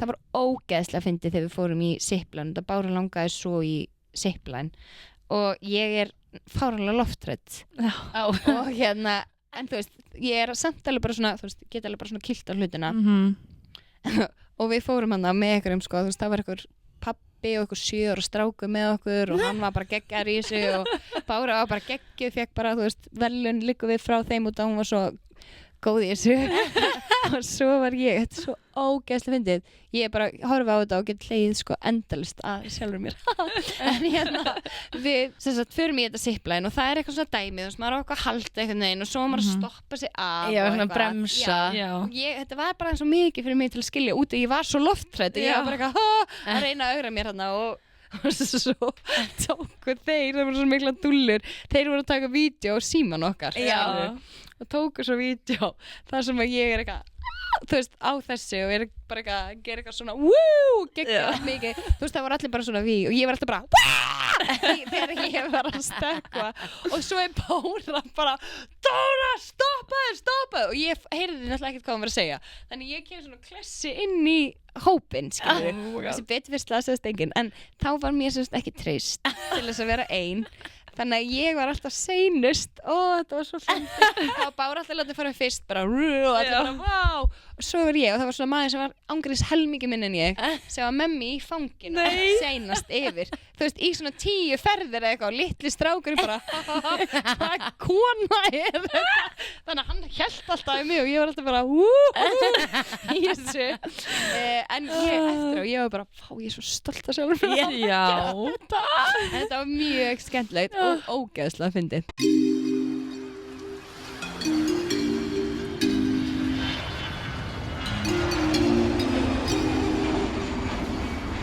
það var ógeðslega fyndið þegar við fórum í zipline, það Bára langaði svo í zipline og ég fáránlega lofthrædd og en þú veist, ég samt alveg bara svona, þú veist, get alveg bara svona kýlt á hlutina og við fórum hann með einhverjum, sko, þú veist, það var einhver pabbi og einhver 7 ára strákur með okkur og hann var bara geggjar í þessu og Bára var bara geggjuð, fekk bara, þú veist, velun líka við frá þeim út og hún var svo góð í þessu og svo var ég, þetta svo ógeðslega fyndið, ég bara horfa á þetta og get hlegið sko endalist að sjálfur mér en við sem sagt förum í þetta zipline og það eitthvað svona dæmið, þú veist, maður á eitthvað að halda einhvern veginn og svo maður að stoppa sig af já, svona bremsa þetta var bara svo mikið fyrir mig til að skilja út og ég var svo lofthrædd og ég var bara eitthvað að reyna að augra mér þarna og svo tóku þeir, það voru svo mikla dullur, þeir voru að taka vídeo á síman okkar og tóku svo vídeo þar sem að ég eitthvað þú veist, á þessu og bara eitthvað að gera eitthvað svona geggjað mikið, þú veist, það voru allir bara svona við og ég var alltaf bara þegar ég var að stökkva og svo Bára bara Dóra, stoppa og ég heyrði náttúrulega ekkert hvað hún var að segja þannig ég kem svona klessi inn í hópinn, skilur þessi betur fyrst slasaðist enginn, en þá var mér semst ekki treyst til þess að vera ein þannig að ég var alltaf seinust þetta var svo fyndið þá Bára alltaf látið fara fyrst bara og allir bara vá og svo var ég og það var svona maður sem var ángriðs helmingi minn en ég sem var með mig í fanginu seinast yfir þú veist, í svona 10 ferðir eða eitthvað og litli strákur bara hvað kona þetta þannig að hann hélt alltaf í mig og ég var alltaf bara í þessu en ég eftir og ég var bara ég svo stolt að sjálfur þetta var mjög skemmtilegt og ógeðslega fyndið